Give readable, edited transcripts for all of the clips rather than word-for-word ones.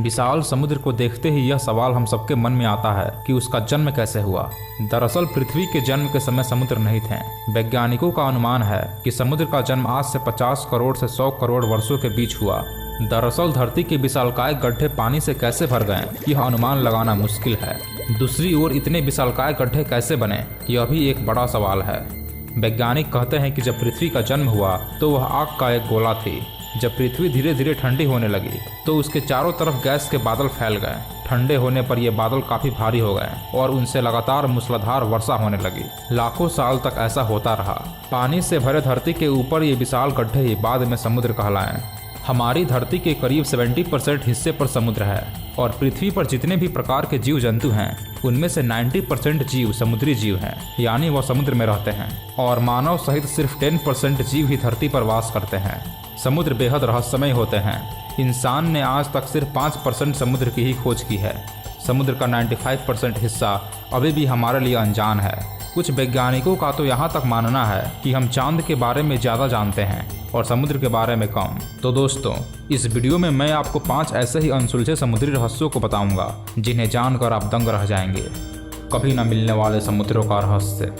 विशाल समुद्र को देखते ही यह सवाल हम सबके मन में आता है कि उसका जन्म कैसे हुआ। दरअसल पृथ्वी के जन्म के समय समुद्र नहीं थे। वैज्ञानिकों का अनुमान है कि समुद्र का जन्म आज से 50 करोड़ से 100 करोड़ वर्षों के बीच हुआ। दरअसल धरती के विशालकाय गड्ढे पानी से कैसे भर गए, यह अनुमान लगाना मुश्किल है। दूसरी ओर इतने विशालकाय गड्ढे कैसे बने, यह भी एक बड़ा सवाल है। वैज्ञानिक कहते हैं कि जब पृथ्वी का जन्म हुआ तो वह आग का एक गोला थी। जब पृथ्वी धीरे धीरे ठंडी होने लगी तो उसके चारों तरफ गैस के बादल फैल गए। ठंडे होने पर ये बादल काफी भारी हो गए और उनसे लगातार मूसलाधार वर्षा होने लगी। लाखों साल तक ऐसा होता रहा। पानी से भरे धरती के ऊपर ये विशाल गड्ढे ही बाद में समुद्र कहलाए। हमारी धरती के करीब 70% हिस्से पर समुद्र है और पृथ्वी पर जितने भी प्रकार के जीव जंतु हैं उनमें से 90% जीव समुद्री जीव हैं, यानी वह समुद्र में रहते हैं। और मानव सहित सिर्फ 10% जीव ही धरती पर वास करते हैं। समुद्र बेहद रहस्यमय होते हैं। इंसान ने आज तक सिर्फ 5% समुद्र की ही खोज की है। समुद्र का 95% हिस्सा अभी भी हमारे लिए अनजान है। कुछ वैज्ञानिकों का तो यहाँ तक मानना है कि हम चांद के बारे में ज़्यादा जानते हैं और समुद्र के बारे में कम। तो दोस्तों, इस वीडियो में मैं आपको 5 ऐसे ही अनसुलझे समुद्री रहस्यों को बताऊंगा जिन्हें जानकर आप दंग रह जाएंगे। कभी न मिलने वाले समुद्रों का रहस्य।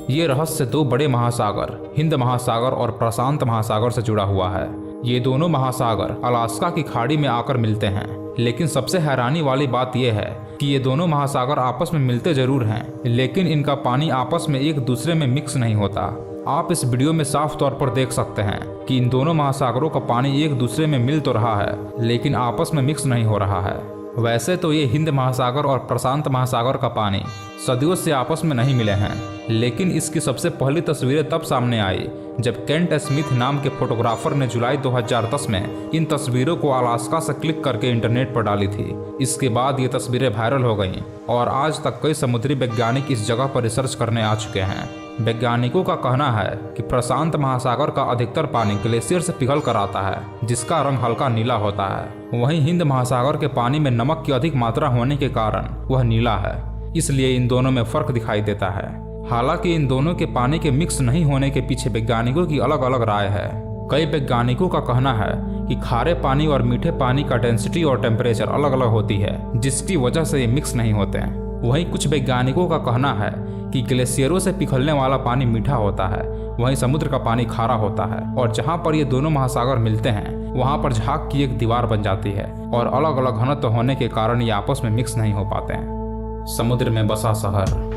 ये रहस्य 2 बड़े महासागर हिंद महासागर और प्रशांत महासागर से जुड़ा हुआ है। ये दोनों महासागर अलास्का की खाड़ी में आकर मिलते हैं, लेकिन सबसे हैरानी वाली बात यह है कि ये दोनों महासागर आपस में मिलते जरूर हैं, लेकिन इनका पानी आपस में एक दूसरे में मिक्स नहीं होता। आप इस वीडियो में साफ तौर पर देख सकते हैं कि इन दोनों महासागरों का पानी एक दूसरे में मिल तो रहा है, लेकिन आपस में मिक्स नहीं हो रहा है। वैसे तो ये हिंद महासागर और प्रशांत महासागर का पानी सदियों से आपस में नहीं मिले हैं, लेकिन इसकी सबसे पहली तस्वीरें तब सामने आई जब केंट स्मिथ नाम के फोटोग्राफर ने जुलाई 2010 में इन तस्वीरों को अलास्का से क्लिक करके इंटरनेट पर डाली थी। इसके बाद ये तस्वीरें वायरल हो गईं और आज तक कई समुद्री वैज्ञानिक इस जगह पर रिसर्च करने आ चुके हैं। वैज्ञानिकों का कहना है कि प्रशांत महासागर का अधिकतर पानी ग्लेशियर से पिघल कर आता है, जिसका रंग हल्का नीला होता है। वहीं हिंद महासागर के पानी में नमक की अधिक मात्रा होने के कारण वह नीला है, इसलिए इन दोनों में फर्क दिखाई देता है। हालांकि इन दोनों के पानी के मिक्स नहीं होने के पीछे वैज्ञानिकों की अलग अलग राय है। कई वैज्ञानिकों का कहना है कि खारे पानी और मीठे पानी का डेंसिटी और टेम्परेचर अलग अलग होती है, जिसकी वजह से ये मिक्स नहीं होते हैं। वहीं कुछ वैज्ञानिकों का कहना है कि ग्लेशियरों से पिघलने वाला पानी मीठा होता है, वहीं समुद्र का पानी खारा होता है और जहां पर ये दोनों महासागर मिलते हैं वहां पर झाग की एक दीवार बन जाती है और अलग अलग घनत्व होने के कारण ये आपस में मिक्स नहीं हो पाते हैं। समुद्र में बसा शहर।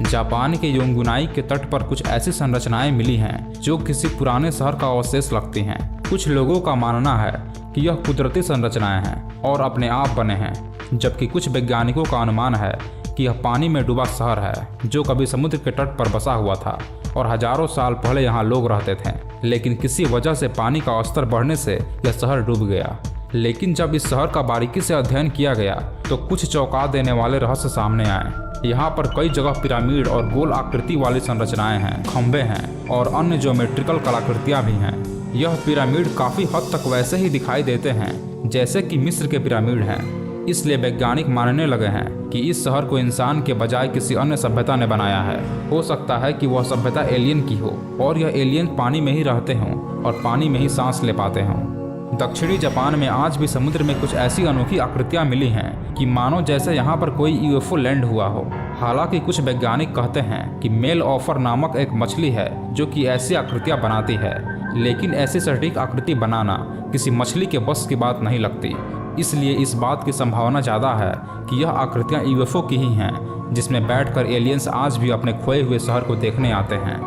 जापान के योंगुनाई के तट पर कुछ ऐसी संरचनाएं मिली हैं जो किसी पुराने शहर का अवशेष लगती हैं। कुछ लोगों का मानना है कि यह कुदरती संरचनाएं हैं और अपने आप बने हैं, जबकि कुछ वैज्ञानिकों का अनुमान है कि यह पानी में डूबा शहर है जो कभी समुद्र के तट पर बसा हुआ था और हजारों साल पहले यहाँ लोग रहते थे, लेकिन किसी वजह से पानी का स्तर बढ़ने से यह शहर डूब गया। लेकिन जब इस शहर का बारीकी से अध्ययन किया गया तो कुछ चौंका देने वाले रहस्य सामने आए। यहाँ पर कई जगह पिरामिड और गोल आकृति वाली संरचनाएं हैं, खंभे हैं और अन्य ज्योमेट्रिकल कलाकृतियां भी हैं। यह पिरामिड काफी हद तक वैसे ही दिखाई देते हैं जैसे कि मिस्र के पिरामिड हैं। इसलिए वैज्ञानिक मानने लगे हैं कि इस शहर को इंसान के बजाय किसी अन्य सभ्यता ने बनाया है। हो सकता है कि वह सभ्यता एलियन की हो और यह एलियन पानी में ही रहते हों और पानी में ही सांस ले पाते हों। दक्षिणी जापान में आज भी समुद्र में कुछ ऐसी अनोखी आकृतियां मिली हैं कि मानो जैसे यहाँ पर कोई यूएफओ लैंड हुआ हो। हालांकि कुछ वैज्ञानिक कहते हैं कि मेल ऑफर नामक एक मछली है जो कि ऐसी आकृतियां बनाती है, लेकिन ऐसी सटीक आकृति बनाना किसी मछली के बस की बात नहीं लगती। इसलिए इस बात की संभावना ज़्यादा है कि यह आकृतियाँ यूएफओ की ही हैं, जिसमें बैठकर एलियंस आज भी अपने खोए हुए शहर को देखने आते हैं।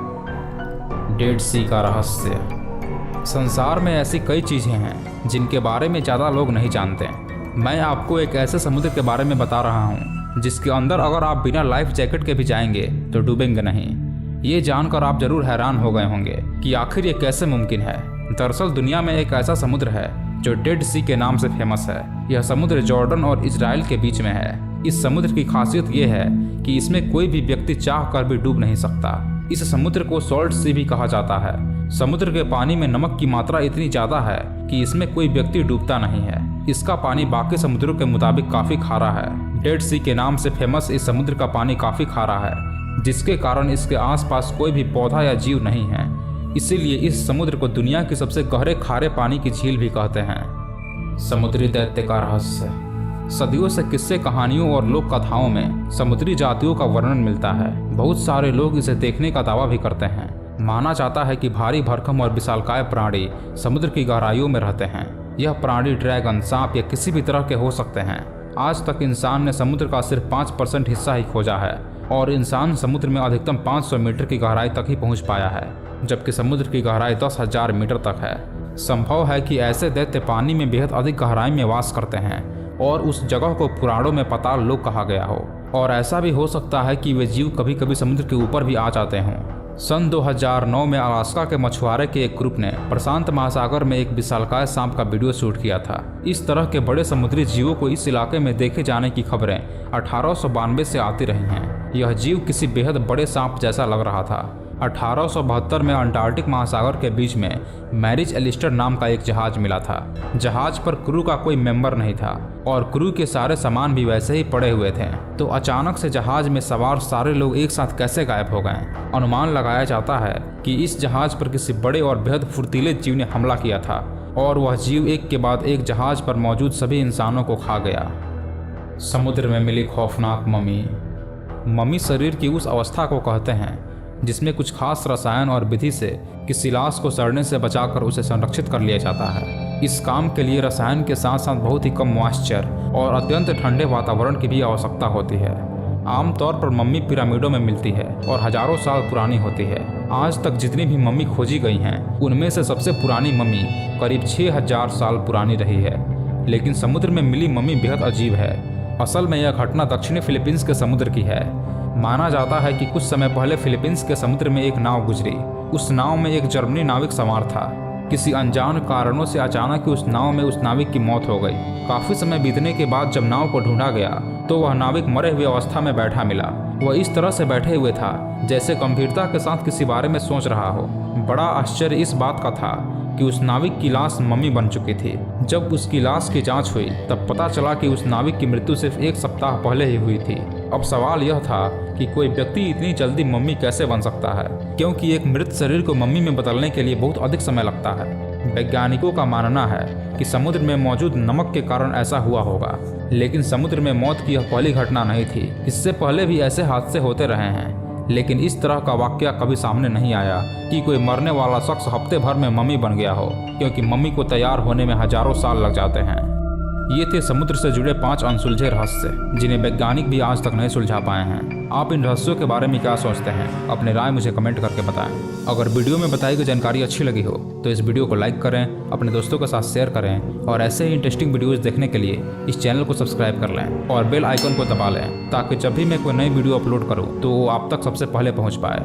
डेड सी का रहस्य। संसार में ऐसी कई चीज़ें हैं जिनके बारे में ज़्यादा लोग नहीं जानते। मैं आपको एक ऐसे समुद्र के बारे में बता रहा हूँ जिसके अंदर अगर आप बिना लाइफ जैकेट के भी जाएंगे तो डूबेंगे नहीं। ये जानकर आप जरूर हैरान हो गए होंगे कि आखिर ये कैसे मुमकिन है। दरअसल दुनिया में एक ऐसा समुद्र है जो डेड सी के नाम से फेमस है। यह समुद्र जॉर्डन और इजराइल के बीच में है। इस समुद्र की खासियत यह है कि इसमें कोई भी व्यक्ति चाह कर भी डूब नहीं सकता। इस समुद्र को सॉल्ट सी भी कहा जाता है। समुद्र के पानी में नमक की मात्रा इतनी ज्यादा है कि इसमें कोई व्यक्ति डूबता नहीं है। इसका पानी बाकी समुद्रों के मुताबिक काफी खारा है। डेड सी के नाम से फेमस इस समुद्र का पानी काफी खारा है, जिसके कारण इसके आसपास कोई भी पौधा या जीव नहीं है। इसीलिए इस समुद्र को दुनिया की सबसे गहरे खारे पानी की झील भी कहते हैं। समुद्री दैत्य का रहस्य। सदियों से किस्से कहानियों और लोक कथाओं में समुद्री जातियों का वर्णन मिलता है। बहुत सारे लोग इसे देखने का दावा भी करते हैं। माना जाता है कि भारी भरकम और विशालकाय प्राणी समुद्र की गहराइयों में रहते हैं। यह प्राणी ड्रैगन, सांप या किसी भी तरह के हो सकते हैं। आज तक इंसान ने समुद्र का सिर्फ 5% हिस्सा ही खोजा है और इंसान समुद्र में अधिकतम 500 मीटर की गहराई तक ही पहुंच पाया है, जबकि समुद्र की गहराई 10,000 मीटर तक है। संभव है कि ऐसे दैत्य पानी में बेहद अधिक गहराई में वास करते हैं और उस जगह को पुराणों में पाताल लोक कहा गया हो। और ऐसा भी हो सकता है कि वे जीव कभी कभी समुद्र के ऊपर भी आ जाते हों। सन 2009 में अलास्का के मछुआरे के एक ग्रुप ने प्रशांत महासागर में एक विशालकाय सांप का वीडियो शूट किया था। इस तरह के बड़े समुद्री जीवों को इस इलाके में देखे जाने की खबरें 1892 से आती रही हैं। यह जीव किसी बेहद बड़े सांप जैसा लग रहा था। 1872 में अंटार्कटिक महासागर के बीच में मैरिज एलिस्टर नाम का एक जहाज मिला था। जहाज पर क्रू का कोई मेंबर नहीं था और क्रू के सारे सामान भी वैसे ही पड़े हुए थे। तो अचानक से जहाज में सवार सारे लोग एक साथ कैसे गायब हो गए? अनुमान लगाया जाता है कि इस जहाज पर किसी बड़े और बेहद फुर्तीले जीव ने हमला किया था और वह जीव एक के बाद एक जहाज पर मौजूद सभी इंसानों को खा गया। समुद्र में मिली खौफनाक मम्मी। मम्मी शरीर की उस अवस्था को कहते हैं जिसमें कुछ खास रसायन और विधि से किसी लाश को सड़ने से बचाकर उसे संरक्षित कर लिया जाता है। इस काम के लिए रसायन के साथ साथ बहुत ही कम मॉइस्चर और अत्यंत ठंडे वातावरण की भी आवश्यकता होती है। आमतौर पर मम्मी पिरामिडों में मिलती है और हजारों साल पुरानी होती है। आज तक जितनी भी मम्मी खोजी गई हैं, उनमें से सबसे पुरानी मम्मी करीब 6000 साल पुरानी रही है। लेकिन समुद्र में मिली मम्मी बेहद अजीब है। असल में यह घटना दक्षिणी फिलीपींस के समुद्र की है। माना जाता है कि कुछ समय पहले फिलीपींस के समुद्र में एक नाव गुजरी। उस नाव में एक जर्मनी नाविक सवार था। किसी अनजान कारणों से अचानक ही उस नाव में उस नाविक की मौत हो गई। काफी समय बीतने के बाद जब नाव को ढूंढा गया तो वह नाविक मरे हुए अवस्था में बैठा मिला। वह इस तरह से बैठे हुए था जैसे गंभीरता के साथ किसी बारे में सोच रहा हो। बड़ा आश्चर्य इस बात का था कि उस नाविक की लाश मम्मी बन चुकी थी। जब उसकी लाश की जांच हुई तब पता चला कि उस नाविक की मृत्यु सिर्फ 1 सप्ताह पहले ही हुई थी। अब सवाल यह था कि कोई व्यक्ति इतनी जल्दी मम्मी कैसे बन सकता है, क्योंकि एक मृत शरीर को मम्मी में बदलने के लिए बहुत अधिक समय लगता है। वैज्ञानिकों का मानना है कि समुद्र में मौजूद नमक के कारण ऐसा हुआ होगा, लेकिन समुद्र में मौत की यह पहली घटना नहीं थी। इससे पहले भी ऐसे हादसे होते रहे हैं, लेकिन इस तरह का वाकया कभी सामने नहीं आया कि कोई मरने वाला शख्स हफ्ते भर में मम्मी बन गया हो, क्योंकि मम्मी को तैयार होने में हजारों साल लग जाते हैं। ये थे समुद्र से जुड़े 5 अनसुलझे रहस्य जिन्हें वैज्ञानिक भी आज तक नहीं सुलझा पाए हैं। आप इन रहस्यों के बारे में क्या सोचते हैं? अपनी राय मुझे कमेंट करके बताएं। अगर वीडियो में बताई गई जानकारी अच्छी लगी हो तो इस वीडियो को लाइक करें, अपने दोस्तों के साथ शेयर करें और ऐसे ही इंटरेस्टिंग वीडियोस देखने के लिए इस चैनल को सब्सक्राइब कर लें और बेल आइकन को दबा लें ताकि जब भी मैं कोई नई वीडियो अपलोड करूँ तो वो आप तक सबसे पहले पहुँच पाए।